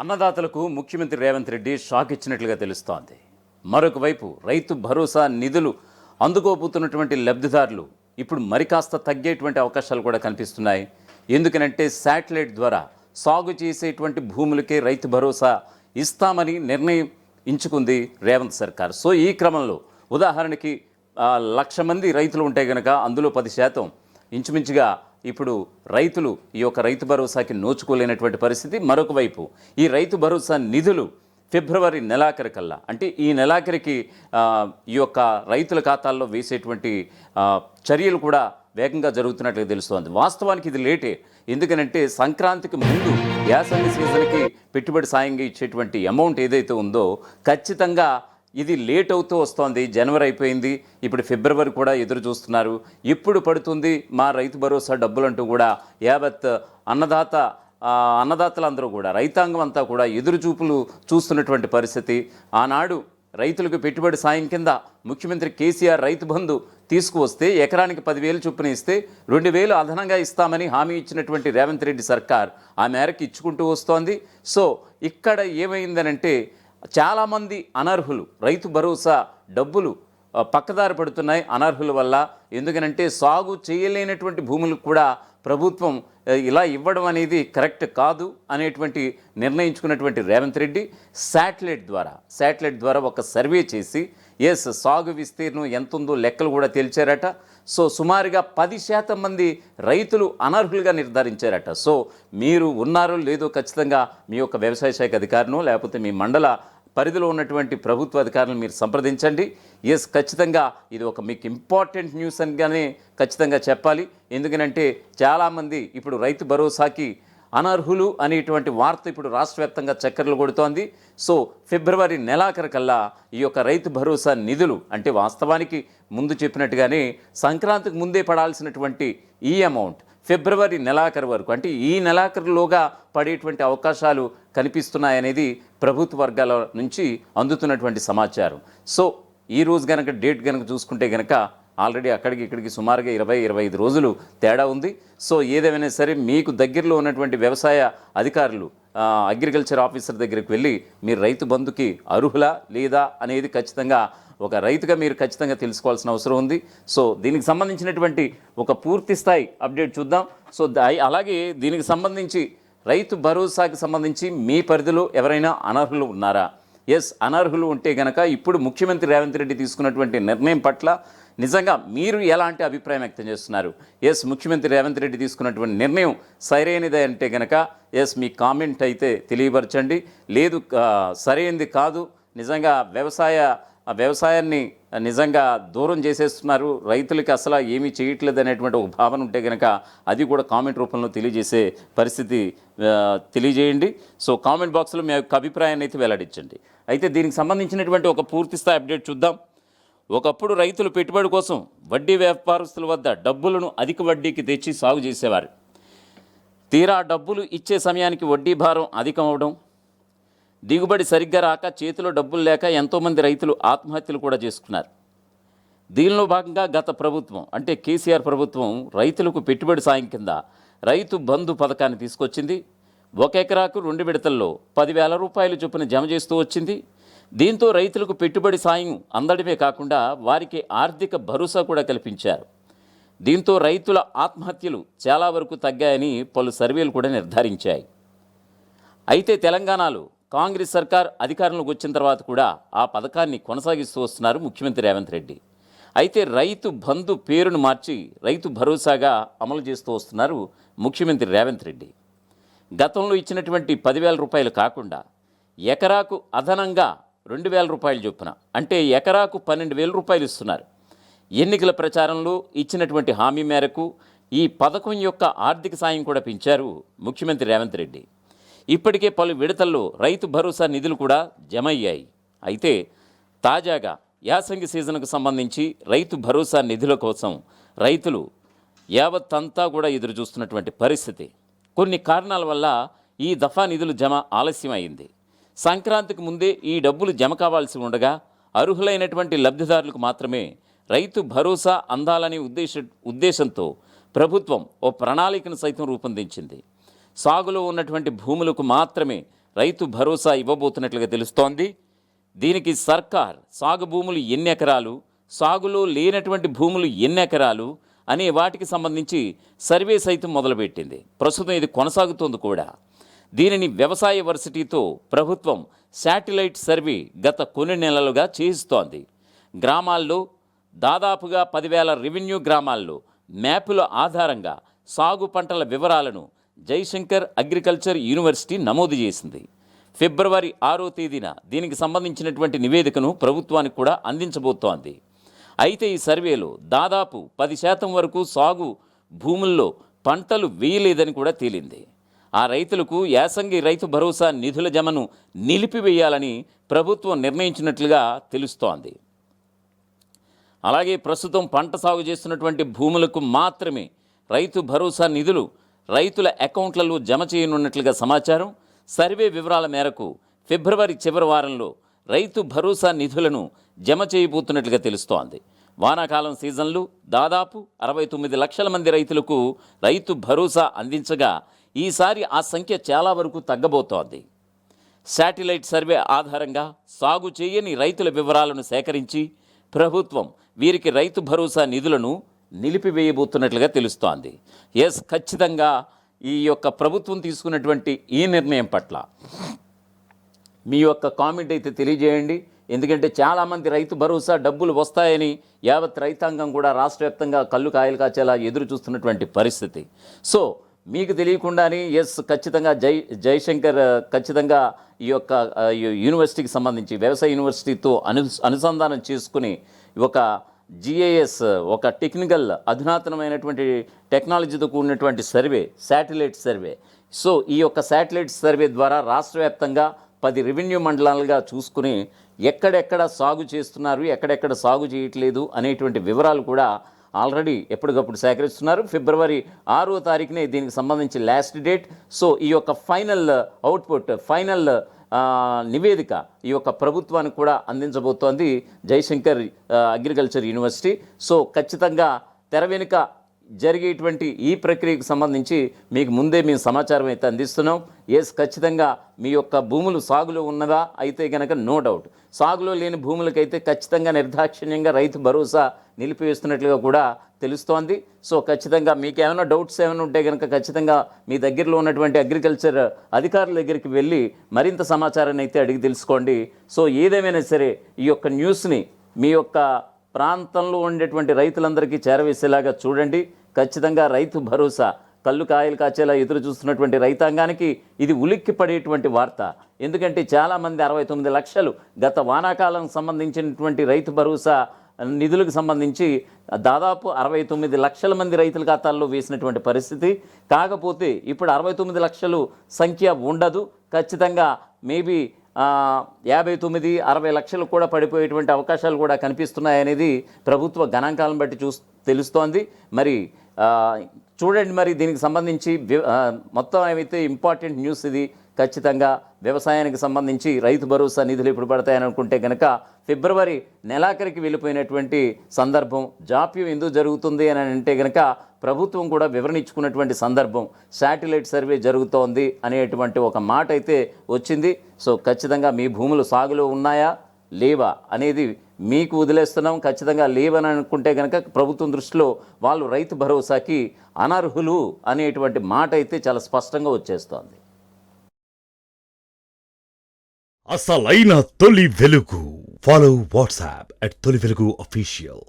అన్నదాతలకు ముఖ్యమంత్రి రేవంత్ రెడ్డి షాక్ ఇచ్చినట్లుగా తెలుస్తోంది. మరొక వైపు రైతు భరోసా నిధులు అందుకోబోతున్నటువంటి లబ్ధిదారులు ఇప్పుడు మరి కాస్త తగ్గేటువంటి అవకాశాలు కూడా కనిపిస్తున్నాయి. ఎందుకనంటే శాటిలైట్ ద్వారా సాగు చేసేటువంటి భూములకే రైతు భరోసా ఇస్తామని నిర్ణయించుకుంది రేవంత్ సర్కార్. సో ఈ క్రమంలో ఉదాహరణకి 1,00,000 మంది రైతులు ఉంటే కనుక అందులో 10% ఇంచుమించుగా ఇప్పుడు రైతులు ఈ యొక్క రైతు భరోసాకి నోచుకోలేనటువంటి పరిస్థితి. మరొక వైపు ఈ రైతు భరోసా నిధులు ఫిబ్రవరి నెలాఖరికల్లా, అంటే ఈ నెలాఖరికి ఈ యొక్క రైతుల ఖాతాల్లో వేసేటువంటి చర్యలు కూడా వేగంగా జరుగుతున్నట్లుగా తెలుస్తోంది. వాస్తవానికి ఇది లేటే. ఎందుకనంటే సంక్రాంతికి ముందు యాసంగి సీజన్కి పెట్టుబడి సాయంగా ఇచ్చేటువంటి అమౌంట్ ఏదైతే ఉందో ఖచ్చితంగా ఇది లేట్ అవుతూ వస్తోంది. జనవరి అయిపోయింది, ఇప్పుడు ఫిబ్రవరి కూడా ఎదురు చూస్తున్నారు. ఇప్పుడు పడుతుంది మా రైతు భరోసా డబ్బులంటూ కూడా యావత్ అన్నదాతలందరూ కూడా, రైతాంగం అంతా కూడా ఎదురుచూపులు చూస్తున్నటువంటి పరిస్థితి. ఆనాడు రైతులకు పెట్టుబడి సాయం కింద ముఖ్యమంత్రి కేసీఆర్ రైతు బంధు తీసుకువస్తే ఎకరానికి 10,000 చొప్పున ఇస్తే 2,000 అదనంగా ఇస్తామని హామీ ఇచ్చినటువంటి రేవంత్ రెడ్డి సర్కార్ ఆ మేరకు ఇచ్చుకుంటూ వస్తోంది. సో ఇక్కడ ఏమైందనంటే చాలామంది అనర్హులు రైతు భరోసా డబ్బులు పక్కదారి పడుతున్నాయి అనర్హుల వల్ల. ఎందుకనంటే సాగు చేయలేనటువంటి భూములకు కూడా ప్రభుత్వం ఇలా ఇవ్వడం అనేది కరెక్ట్ కాదు అనేటువంటి నిర్ణయించుకున్నటువంటి రేవంత్ రెడ్డి శాటిలైట్ ద్వారా ఒక సర్వే చేసి సాగు విస్తీర్ణం ఎంత ఉందో లెక్కలు కూడా తేల్చారట. సో సుమారుగా 10% మంది రైతులు అనర్హులుగా నిర్ధారించారట. సో మీరు ఉన్నారో లేదో ఖచ్చితంగా మీ యొక్క వ్యవసాయ శాఖ అధికారులను లేకపోతే మీ మండల పరిధిలో ఉన్నటువంటి ప్రభుత్వ అధికారులను మీరు సంప్రదించండి. ఖచ్చితంగా ఇది ఒక మీకు ఇంపార్టెంట్ న్యూస్ అనిగానే ఖచ్చితంగా చెప్పాలి. ఎందుకనంటే చాలామంది ఇప్పుడు రైతు భరోసాకి అనర్హులు అనేటువంటి వార్త ఇప్పుడు రాష్ట్ర వ్యాప్తంగా చక్కర్లు కొడుతోంది. సో ఫిబ్రవరి నెలాఖరికల్లా ఈ యొక్క రైతు భరోసా నిధులు, అంటే వాస్తవానికి ముందు చెప్పినట్టుగానే సంక్రాంతికి ముందే పడాల్సినటువంటి ఈ అమౌంట్ ఫిబ్రవరి నెలాఖరు వరకు, అంటే ఈ నెలాఖరులోగా పడేటువంటి అవకాశాలు కనిపిస్తున్నాయనేది ప్రభుత్వ వర్గాల నుంచి అందుతున్నటువంటి సమాచారం. సో ఈ రోజు కనుక డేట్ కనుక చూసుకుంటే కనుక ఆల్రెడీ అక్కడికి ఇక్కడికి సుమారుగా 20-25 రోజులు తేడా ఉంది. సో ఏదేమైనా సరే మీకు దగ్గరలో ఉన్నటువంటి వ్యవసాయ అధికారులు అగ్రికల్చర్ ఆఫీసర్ దగ్గరికి వెళ్ళి మీరు రైతు బంధుకి అర్హులా లేదా అనేది ఖచ్చితంగా ఒక రైతుగా మీరు ఖచ్చితంగా తెలుసుకోవాల్సిన అవసరం ఉంది. సో దీనికి సంబంధించినటువంటి ఒక పూర్తి స్థాయి అప్డేట్ చూద్దాం. సో అలాగే దీనికి సంబంధించి రైతు భరోసాకి సంబంధించి మీ పరిధిలో ఎవరైనా అనర్హులు ఉన్నారా? అనర్హులు ఉంటే కనుక ఇప్పుడు ముఖ్యమంత్రి రేవంత్ రెడ్డి తీసుకున్నటువంటి నిర్ణయం పట్ల నిజంగా మీరు ఎలాంటి అభిప్రాయం వ్యక్తం చేస్తున్నారు? ముఖ్యమంత్రి రేవంత్ రెడ్డి తీసుకున్నటువంటి నిర్ణయం సరైనదే అంటే కనుక మీ కామెంట్ అయితే తెలియపరచండి. లేదు సరైనది కాదు, నిజంగా వ్యవసాయాన్ని నిజంగా దూరం చేసేస్తున్నారు, రైతులకి అసలు ఏమీ చేయట్లేదు అనేటువంటి ఒక భావన ఉంటే కనుక అది కూడా కామెంట్ రూపంలో తెలియజేసే పరిస్థితి తెలియజేయండి. సో కామెంట్ బాక్స్లో మీ యొక్క అభిప్రాయాన్ని అయితే వెల్లడించండి. అయితే దీనికి సంబంధించినటువంటి ఒక పూర్తిస్థాయి అప్డేట్ చూద్దాం. ఒకప్పుడు రైతులు పెట్టుబడి కోసం వడ్డీ వ్యాపారస్తుల వద్ద డబ్బులను అధిక వడ్డీకి తెచ్చి సాగు చేసేవారు. తీరా డబ్బులు ఇచ్చే సమయానికి వడ్డీ భారం అధికం అవడం, దిగుబడి సరిగ్గా రాక చేతిలో డబ్బులు లేక ఎంతోమంది రైతులు ఆత్మహత్యలు కూడా చేసుకున్నారు. దీనిలో భాగంగా గత ప్రభుత్వం అంటే కేసీఆర్ ప్రభుత్వం రైతులకు పెట్టుబడి సాయం కింద రైతు బంధు పథకాన్ని తీసుకొచ్చింది. 1 ఎకరాకు 2 విడతల్లో 10,000 రూపాయలు చొప్పున జమ చేస్తూ వచ్చింది. దీంతో రైతులకు పెట్టుబడి సాయం అందడమే కాకుండా వారికి ఆర్థిక భరోసా కూడా కల్పించారు. దీంతో రైతుల ఆత్మహత్యలు చాలా వరకు తగ్గాయని పలు సర్వేలు కూడా నిర్ధారించాయి. అయితే తెలంగాణలో కాంగ్రెస్ సర్కార్ అధికారంలోకి వచ్చిన తర్వాత కూడా ఆ పథకాన్ని కొనసాగిస్తూ వస్తున్నారు ముఖ్యమంత్రి రేవంత్ రెడ్డి. అయితే రైతు బంధు పేరును మార్చి రైతు భరోసాగా అమలు చేస్తూ వస్తున్నారు ముఖ్యమంత్రి రేవంత్ రెడ్డి. గతంలో ఇచ్చినటువంటి 10,000 రూపాయలు కాకుండా ఎకరాకు అదనంగా 2,000 రూపాయలు చొప్పున, అంటే ఎకరాకు 12,000 రూపాయలు ఇస్తున్నారు. ఎన్నికల ప్రచారంలో ఇచ్చినటువంటి హామీ మేరకు ఈ పథకం యొక్క ఆర్థిక సాయం కూడా పెంచారు ముఖ్యమంత్రి రేవంత్ రెడ్డి. ఇప్పటికే పలు విడతల్లో రైతు భరోసా నిధులు కూడా జమ అయ్యాయి. అయితే తాజాగా యాసంగి సీజన్కు సంబంధించి రైతు భరోసా నిధుల కోసం రైతులు యావత్తంతా కూడా ఎదురు చూస్తున్నటువంటి పరిస్థితి. కొన్ని కారణాల వల్ల ఈ దఫా నిధులు జమ ఆలస్యం అయింది. సంక్రాంతికి ముందే ఈ డబ్బులు జమ కావాల్సి ఉండగా అర్హులైనటువంటి లబ్ధిదారులకు మాత్రమే రైతు భరోసా అందాలనే ఉద్దేశంతో ప్రభుత్వం ఓ ప్రణాళికను సైతం రూపొందించింది. సాగులో ఉన్నటువంటి భూములకు మాత్రమే రైతు భరోసా ఇవ్వబోతున్నట్లుగా తెలుస్తోంది. దీనికి సర్కార్ సాగు భూములు ఎన్ని ఎకరాలు, సాగులో లేనటువంటి భూములు ఎన్ని ఎకరాలు అనే వాటికి సంబంధించి సర్వే సైతం మొదలుపెట్టింది. ప్రస్తుతం ఇది కొనసాగుతోంది కూడా. దీనిని వ్యవసాయ వర్సిటీతో ప్రభుత్వం శాటిలైట్ సర్వే గత కొన్ని నెలలుగా చేయిస్తోంది. గ్రామాల్లో దాదాపుగా 10,000 రెవెన్యూ గ్రామాల్లో మ్యాపుల ఆధారంగా సాగు పంటల వివరాలను జయశంకర్ అగ్రికల్చర్ యూనివర్సిటీ నమోదు చేసింది. ఫిబ్రవరి 6వ తేదీన దీనికి సంబంధించినటువంటి నివేదికను ప్రభుత్వానికి కూడా అందించబోతోంది. అయితే ఈ సర్వేలో దాదాపు 10% వరకు సాగు భూముల్లో పంటలు వేయలేదని కూడా తేలింది. ఆ రైతులకు యాసంగి రైతు భరోసా నిధుల జమను నిలిపివేయాలని ప్రభుత్వం నిర్ణయించినట్లుగా తెలుస్తోంది. అలాగే ప్రస్తుతం పంట సాగు చేస్తున్నటువంటి భూములకు మాత్రమే రైతు భరోసా నిధులు రైతుల అకౌంట్లలో జమ చేయనున్నట్లుగా సమాచారం. సర్వే వివరాల మేరకు ఫిబ్రవరి చివరి వారంలో రైతు భరోసా నిధులను జమ చేయబోతున్నట్లుగా తెలుస్తోంది. వానాకాలం సీజన్లో దాదాపు 69 లక్షల మంది రైతులకు రైతు భరోసా అందించగా ఈసారి ఆ సంఖ్య చాలా వరకు తగ్గబోతోంది. శాటిలైట్ సర్వే ఆధారంగా సాగు చేయని రైతుల వివరాలను సేకరించి ప్రభుత్వం వీరికి రైతు భరోసా నిధులను నిలిపివేయబోతున్నట్లుగా తెలుస్తోంది. ఖచ్చితంగా ఈ యొక్క ప్రభుత్వం తీసుకున్నటువంటి ఈ నిర్ణయం పట్ల మీ యొక్క కామెంట్ అయితే తెలియజేయండి. ఎందుకంటే చాలామంది రైతు భరోసా డబ్బులు వస్తాయని యావత్ రైతాంగం కూడా రాష్ట్ర వ్యాప్తంగా కళ్ళు కాయలు కాచేలా ఎదురు చూస్తున్నటువంటి పరిస్థితి. సో మీకు తెలియకుండానే ఖచ్చితంగా జయశంకర్ ఖచ్చితంగా ఈ యొక్క యూనివర్సిటీకి సంబంధించి వ్యవసాయ యూనివర్సిటీతో అనుసంధానం చేసుకుని ఒక GIS ఒక టెక్నికల్ అధునాతనమైనటువంటి టెక్నాలజీతో కూడినటువంటి సర్వే శాటిలైట్ సర్వే. సో ఈ యొక్క శాటిలైట్ సర్వే ద్వారా రాష్ట్ర వ్యాప్తంగా 10 రెవెన్యూ మండలాలుగా చూసుకుని ఎక్కడెక్కడ సాగు చేస్తున్నారు, ఎక్కడెక్కడ సాగు చేయట్లేదు అనేటువంటి వివరాలు కూడా ఆల్రెడీ ఎప్పటికప్పుడు సేకరిస్తున్నారు. ఫిబ్రవరి 6వ తారీఖునే దీనికి సంబంధించి లాస్ట్ డేట్. సో ఈ యొక్క ఫైనల్ అవుట్పుట్, ఫైనల్ నివేదిక ఈ యొక్క ప్రభుత్వానికి కూడా అందించబోతోంది జయశంకర్ అగ్రికల్చర్ యూనివర్సిటీ. సో ఖచ్చితంగా తెర వెనుక జరిగేటువంటి ఈ ప్రక్రియకు సంబంధించి మీకు ముందే మేము సమాచారం అయితే అందిస్తున్నాం. ఖచ్చితంగా మీ యొక్క భూములు సాగులో ఉన్నదా అయితే కనుక నో డౌట్, సాగులో లేని భూములకైతే ఖచ్చితంగా నిర్దాక్షిణ్యంగా రైతు భరోసా నిలిపివేస్తున్నట్లుగా కూడా తెలుస్తోంది. సో ఖచ్చితంగా మీకు ఏమైనా డౌట్స్ ఏమైనా ఉంటే కనుక ఖచ్చితంగా మీ దగ్గరలో ఉన్నటువంటి అగ్రికల్చర్ అధికారుల దగ్గరికి వెళ్ళి మరింత సమాచారాన్ని అయితే అడిగి తెలుసుకోండి. సో ఏదేమైనా సరే ఈ యొక్క న్యూస్ని మీ యొక్క ప్రాంతంలో ఉండేటువంటి రైతులందరికీ చేరవేసేలాగా చూడండి. ఖచ్చితంగా రైతు భరోసా కళ్ళు కాయలు కాచేలా ఎదురు చూస్తున్నటువంటి రైతాంగానికి ఇది ఉలిక్కి పడేటువంటి వార్త. ఎందుకంటే చాలామంది 69 లక్షలు గత వానాకాలం సంబంధించినటువంటి రైతు భరోసా నిధులకు సంబంధించి దాదాపు 69 లక్షల మంది రైతుల ఖాతాల్లో వేసినటువంటి పరిస్థితి. కాకపోతే ఇప్పుడు 69 లక్షలు సంఖ్య ఉండదు. ఖచ్చితంగా మేబీ 59-60 లక్షలు కూడా పడిపోయేటువంటి అవకాశాలు కూడా కనిపిస్తున్నాయనేది ప్రభుత్వ గణాంకాలను బట్టి తెలుస్తోంది. మరి చూడండి, మరి దీనికి సంబంధించి మొత్తం ఏమైతే ఇంపార్టెంట్ న్యూస్ ఇది. ఖచ్చితంగా వ్యవసాయానికి సంబంధించి రైతు భరోసా నిధులు ఎప్పుడు పడతాయని అనుకుంటే కనుక ఫిబ్రవరి నెలాఖరికి వెళ్ళిపోయినటువంటి సందర్భం. జాప్యం ఎందుకు జరుగుతుంది అని అంటే కనుక ప్రభుత్వం కూడా వివరణ ఇచ్చుకున్నటువంటి సందర్భం. శాటిలైట్ సర్వే జరుగుతోంది అనేటువంటి ఒక మాట అయితే వచ్చింది. సో ఖచ్చితంగా మీ భూములు సాగులో ఉన్నాయా లేవా అనేది మీకు వదిలేస్తున్నాం. ఖచ్చితంగా లేవని అనుకుంటే కనుక ప్రభుత్వం దృష్టిలో వాళ్ళు రైతు భరోసాకి అనర్హులు అనేటువంటి మాట అయితే చాలా స్పష్టంగా వచ్చేస్తోంది. అసలైన తొలి వెలుగు. ఫాలో వాట్సాప్ @తొలి వెలుగు official.